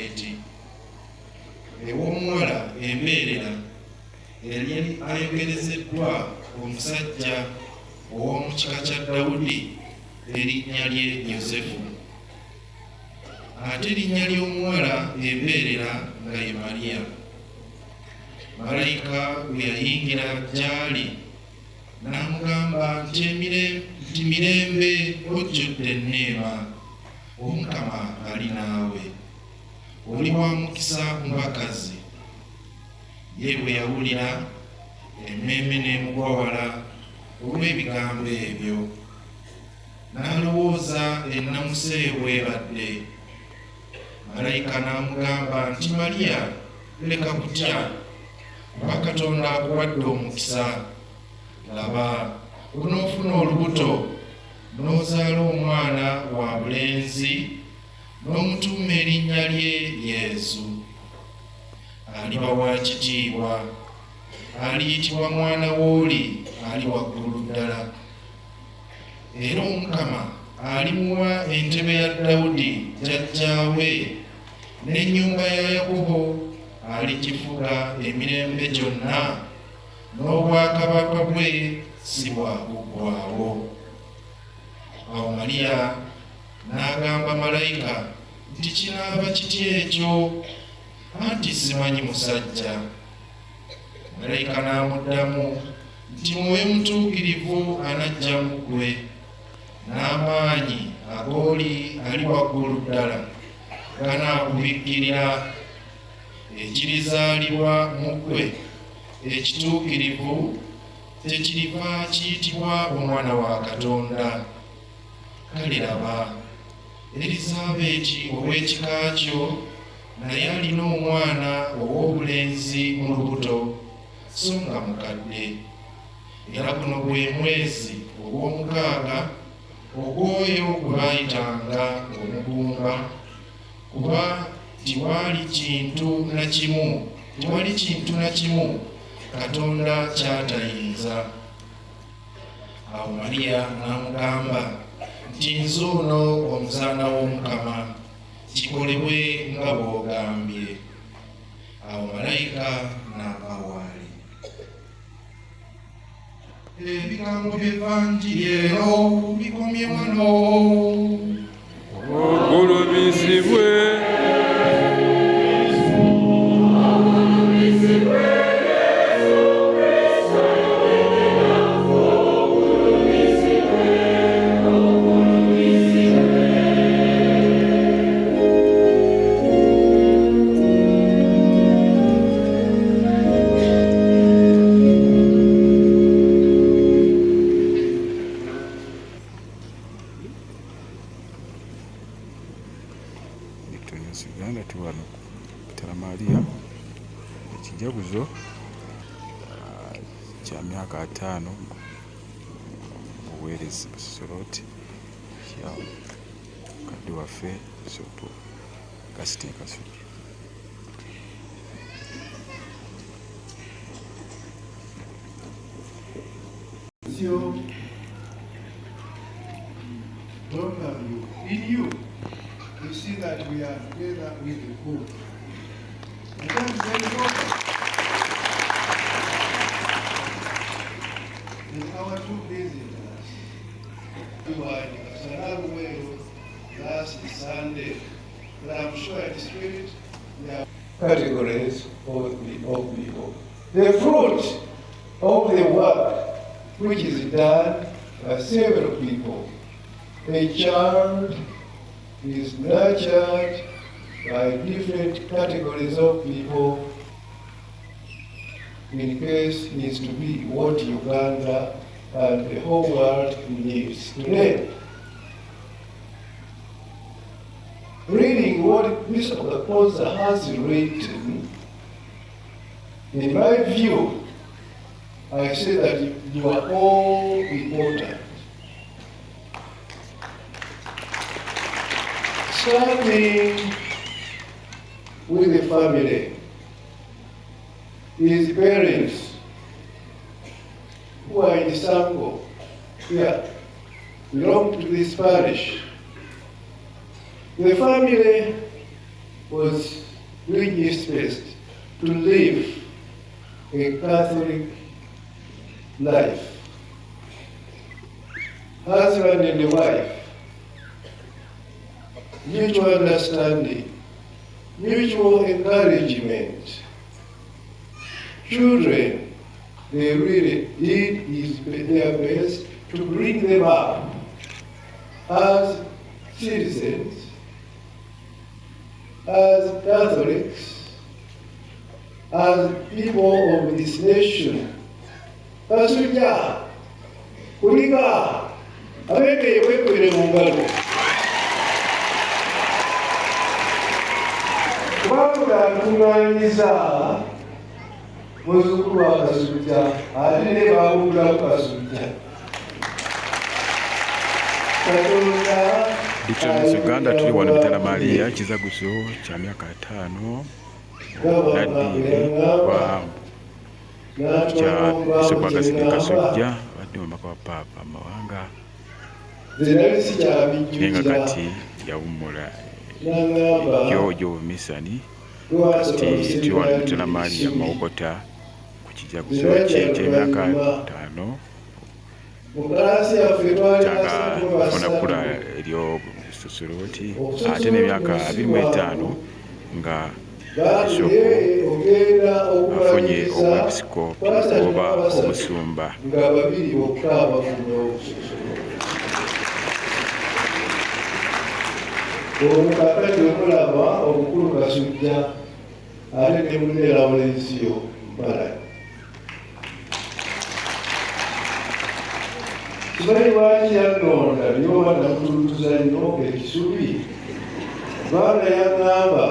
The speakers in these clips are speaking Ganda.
eti ew'omuwala embeerera yali ayogerezeddwa omusajja ow'omu kika kya Dawudi erinnya lye Yosefu, ate erinnya ly'omuwala embeerera nga ye Mariya. Malayika bwe yayingira gy'ali n'amugamba nti mirembe ojjudde enneema, Omukama ali naawe, oli wa mukisa mu bakazi. Ye bwe yawulira emmeeme n'emugwa wala olw'ebigambo ebyo, n'alowooza ennamuse bw'ebadde. Malayika n'amugamba nti Mariya, leka kutya, kuba Katonda akuwadde omukisa. Laba, onoofuna olubuto n'ozaala omwana wabulenzi, n'omutuuma erinnya lye Yesu. Aliba wa kitiibwa, aliyitibwa mwana w'oli ali waggulu ddala. Era Omukama alimuwa entebe ya Dawudi jjajjaawe, n'ennyumba ya Yakobo aligifuga emirembe gyonna, n'obwakabaka bwe si bwakuggwaawo. Awo Mariya n'agamba malayika nti kinaaba kiti ekyo, anti simanyi musajja. Malayika n'amuddamu nti Mwoyo Mutuukirivu anajja mu ggwe, n'amaanyi agooli ali waggulu ddala ganaakubikkirira. Ekirizaalibwa mu ggwe ekituukirivu tekiriva kiyitibwa omwana wa Katonda. Kale laba, Erizabeeti ow'ekika kyo naye alina omwana ow'obulenzi mu lubuto, so nga mukadde. Era guno gwe mwezi ogw'omukaaga ogw'oyo gwe baayitanga omugumba, kuba tewali kintu na kimu Katonda ky'atayinza. Awo Mariya n'amugamba nti nze ono omuzaana w'Omukama, kikolebwe nga bw'ogambye. Awo malayika n'ava waali. Ebigambo by'Evvanjiri eno bikomye wano. Ogulumizibwe. Uganda tuwano Bitala Maria Ekijaguzo kya myaka 5 obuweereza Soroti kya kadde waffe Sopo Agustine Kasujja. In you, we see that we are together with the poor. And that is very important. And our two visitors, who were in Kasujja last Sunday, but I'm sure at the Spirit, there are categories of people. The fruit of the work which is done by several people. A child is nurtured by different categories of people in case he is to be what Uganda and the whole world needs today. Reading what Bishop Okuva has written, in my view, I say that you are all important. Starting with the family, his parents, who are in the circle, belong to this parish. The family was doing his best to live a Catholic life. Husband and wife, mutual understanding, mutual encouragement. Children, they really did their best to bring them up as citizens, as Catholics, as people of this nation. Kasujja, kulika, abenge wekwere mu ngalo. Kubanga atunganyiza muzzukulu wa Kasujja, ate ne baawugula ku Kasujja. Dicho Uganda tuli wano Bitalamaliya Ekijaguzo kya myaka 5 naddire kwa kya Bishop Agustine Kasujja badde omubaka wa Paapa amawanga nenga kati yawummula ejjo obumisani kati tuli wano Bitalamaliya Mawokota ku Kijaguzo ky'emyaka 5 kyanga funa kula eryo Sosoroti ate n'emyaka 25 nga Bishop afunye obwepisikoopi oba obusumba. Omukakati omulaba omukulu Kasujja ate ne munne Lawrensio Mbala. Simanyi lwaki yannonda lyoba nakulutuza nnyo ekisubi. Baana yaŋŋamba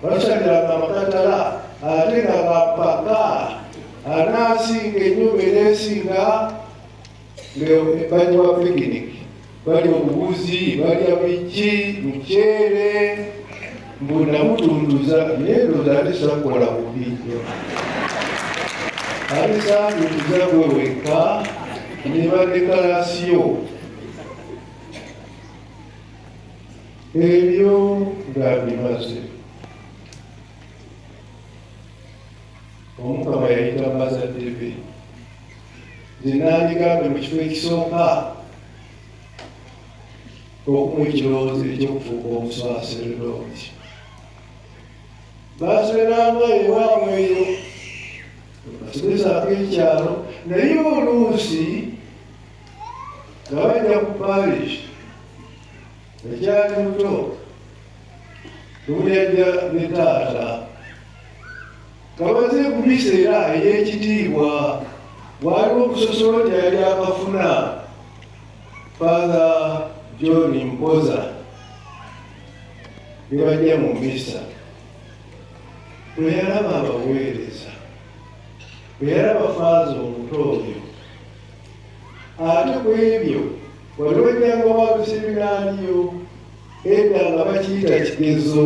basaliranga amakatala ate nga bapaka anaasinga ennyumba eneesinga banywa picnic, balya obubuzi, balya biki, muceere, mbu namutunduza naye ndowooza ate sakukola bubi nnyo. Ate sanduuza gwe wekka ne badekalasiyo ebyo nga bimaze. Omukama yayita bazadde be, nze nandigambe mu kifo ekisooka okumuwa ekirowoozo ekyokufuuka omusaaseredoti. Baasoberanga ewaabwe eyo basobesaako ekyalo, naye oluusi nga bajja ku parish ekyali muto omuyajja ne taata nga baze ku misa era ey'ekitiibwa. Waliwo okusosoloti yali akafuna Father John Mpoza ne bajja mu misa. Bwe yalaba abaweereza, bwe yalaba Faaza omuto oyo, ate ku ebyo waliwo ejjanga wa luseminaariyo edda nga bakiyita Kigezo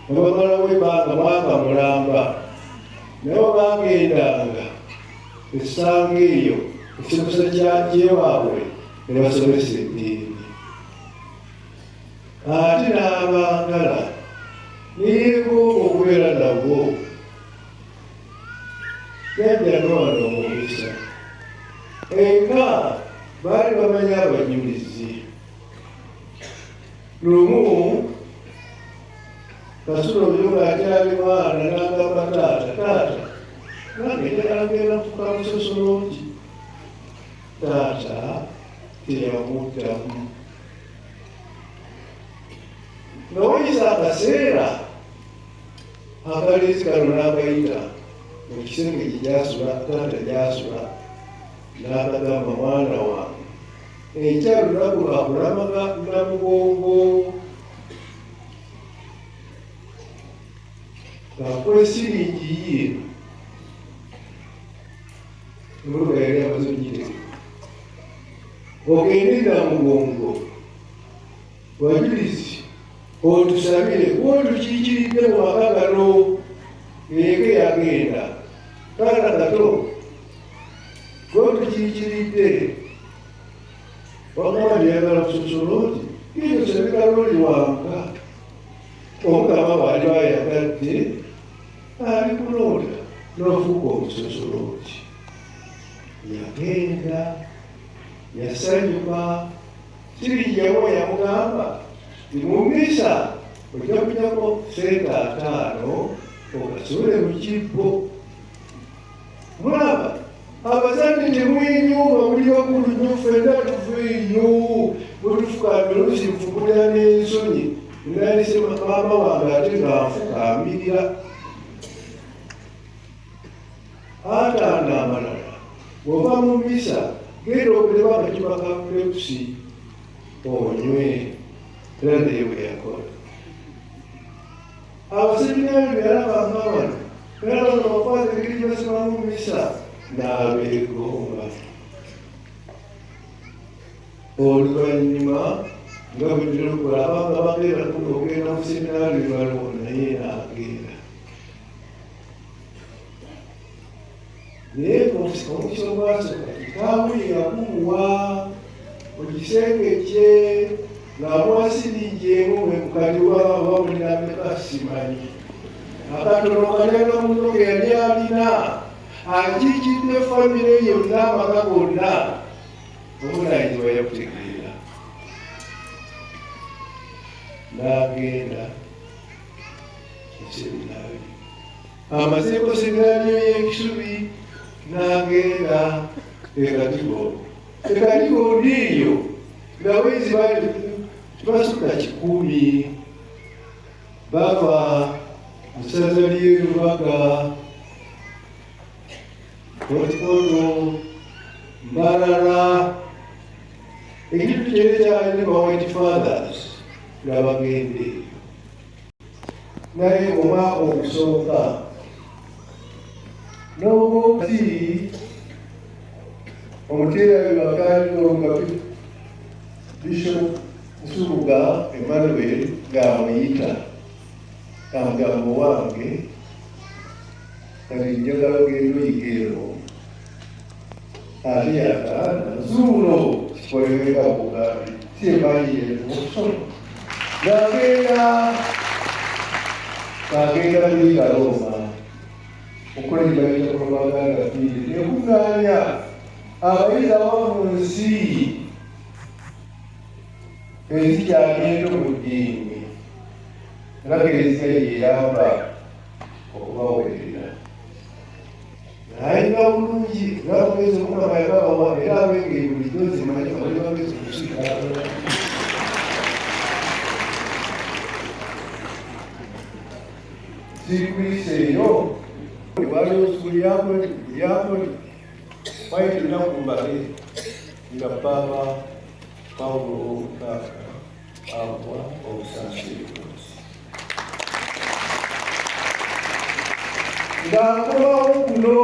nga bamalawo ebbanga mwaka mulamba, naye bagendanga essanga eyo ekisomesa kyewaabwe ne basomesa eddiini. Ate n'abaagala neyeegomba okubeera nabwo. Yajja n'owano omumisa eka baali bamanyi abanyulizi. Lumu Kasula oyo ng'akyali mwana n'agamba taata, nange njagala genda kufuka musosolongi. Taata teyamuddamu. Nga wayisa akaseera akaleezi kano n'akayita mu kisenge kye gyasula, taata gyasula n'akagamba mwana wange enkya lunaku lwakulamaga namugongo ngakuwa esiringi ye emuluga yali amaze ogiteka ogende namugongo wajulizi otusabire kuotukiikiridde mu maka gano eke yagenda taata kato gotukiikiridde wagamba lyagala kusosoloti iyo sebekalooli wanka omukama bwali bayagadde ali kulonda n'ofuuka omusosolooti yagenda yasanyuka kirijjawo yamugamba timumisa ojja kujjako sente 5 okasule mu kibbo. Mulaba abazadde temwenyuuma muli bakulu nnyo, ffenna tufeeyo bwetufukambe oluusi nfumulira n'ensonyi nalise maama wange ate ng'anfukaambirira ataana amalala. Bw'ova mu misa genda okuleba akacupa ka pepusi onywe, era naye bwe yakola. Abaseminari byalabanga wano era bakwaza engeri gyebasibamu mu misa n'abeegomba. Oluvannyuma nga bwe tera okukola abanga bagenda okugenda mu seminari baliwo naye n'agenda. Naye omukisa ogwasooka kitaawe yakumuwa mu kisenge kye ng'amwasirijjemu mukaliwa wabulirabeka simanyi. Akatono kalyaga muno ge yali alina akiikidde famire yonna amaka gonna obunaayizibwa yakutegeera. N'agenda eseminaari amazeeko seminaariyo y'ekisubi n'agenda ekatigondo. Ekatigondo eyo ng'abayizi basukka 10 bava mu ssaza ly'Ekijaguzo, Kotikoto, Mbarara. Ekitundu kyali kyali ba White Fathers nga bagenda eyo. Naye omwaka ogusooka n'obwoti omuteerayo bakaliwo nga Bishop Nsubuga Emmanuel ng'amuyita amagambo wange kati njagala ogenda oyigeero ate yagaana zuuno kikolebeka bugambi siemaliyemusono ng'agenda kuyiga Roma okukola ekibaita propaganda fiiri nekuŋŋaanya abayizi abava mu nsi ezikyagenda mu ddiini era Eklezia yeyamba okubaweerera. Nayenga bulungi nga bwezi Mukama yagabawa era abengeri bulijjo zimanyi bali bagezi okusiika sirikuliisa eyo waliwo sukulu yakoli waite lunaku mbale nga Paapa Paulo Omukaka awa obusansirizi ng'akomawo kuno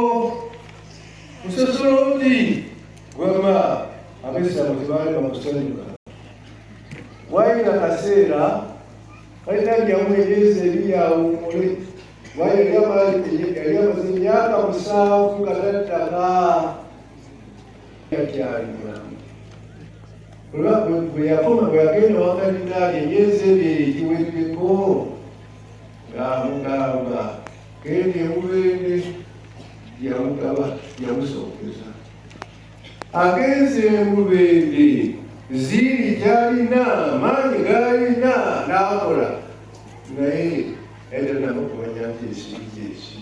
musosolooti gwama ab'essilamu tebaali bamusanyuka. Waayita kaseera balina byamu emyezi 2 awummule waye yali amaze emyaka 7 nga tattaka yakyali mulamu. Bwe yakoma bwe yagenda wakalinaali emyezi 2 egiweddeko ng'amugamba genda emubende yamusookeza. Agenze emubende ziiri gy'alina amaanyi g'alina n'akola naye etanama okumanya nti esiigi eki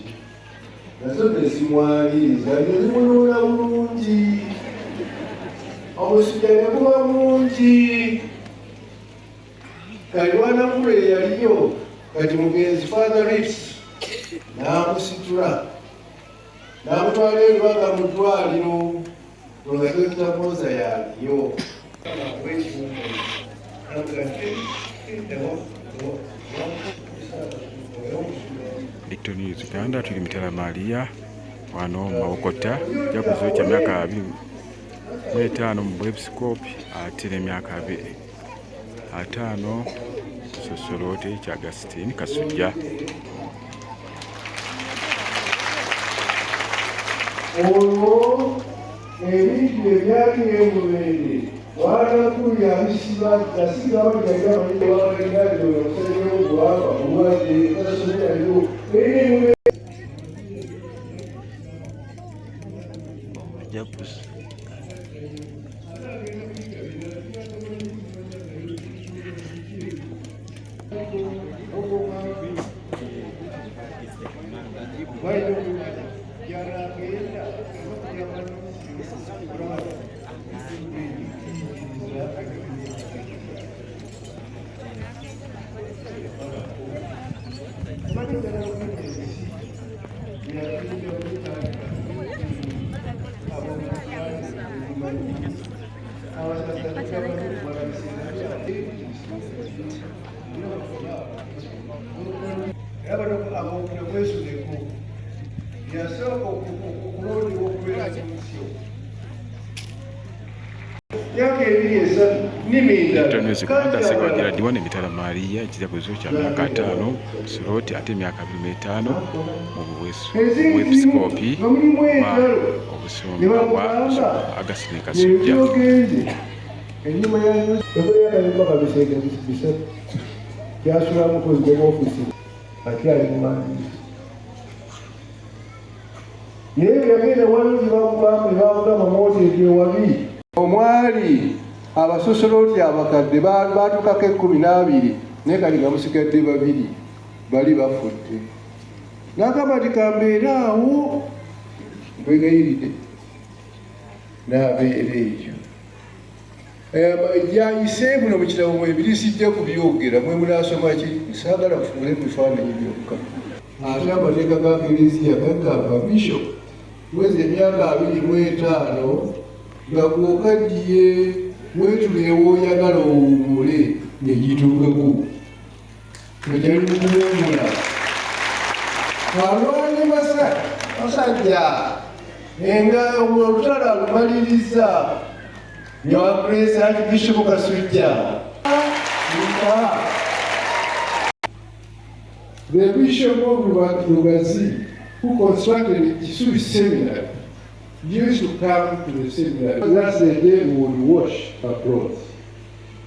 nazo nezimwaliriza nezimunuula bulungi, omusujja ne guba mungi. Kali wanamulu eyaliyo kati mugenzi Father Rips n'amusitula n'amutwala ebibaga mu ddwaliro nga Dr. yaliyo. Victor News Uganda, tuli Mutala Maria wano Mawokota Ekijaguzo kya myaka 25 mu bwepiskopi ate n'emyaka 5 sosolote kya Agustine Kasujja. Olwo ebintu ebyali emubende Sekowagira Diwani Mitala Maria Ekijaguzo kya myaka 5 Suroti ate myaka 25 mu bwepiskopi wa obusumba bwa Augustine Kasujja. Omwali abasosoloti abakadde batukako 12 naye kali nga musigadde 2 bali bafudde. N'agamba nti kambeera awo mbwegayiridde n'abeera ekyo. Gyayise buno mu kitabo mwebirisidde ku byogera mwe munaasoma ki saagala kufuule mu bifaananyi byokka. Ate amateeka ga Eklezia gagamba Bishop mwezi emyaka 25 nga gwokaddiye weetuleewo oyagala owummule negituukako tekyali mukuwummula. Alwanyi basajja nga olutalo alumaliriza nyawakulesa Archbishop Kasujja. The Bishop of Lugazi, who constructed Kisubi Seminary, used to come to the seminary. That's the day we would wash our clothes.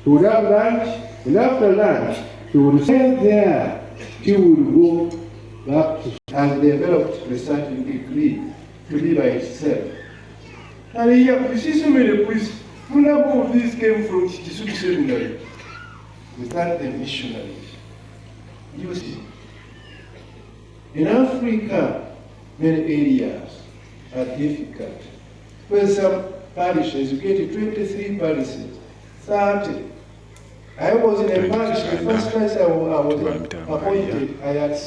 We would have lunch, and after lunch, he would stay there. He would go back to and developed the certain degree to be by itself. And here, you see so many priests. A number of these came from Kisubi Seminary. We start the missionaries. You see, in Africa, many areas are difficult. When some parishes, you get 23 parishes, 30. I was in a parish, the first place I was appointed, I had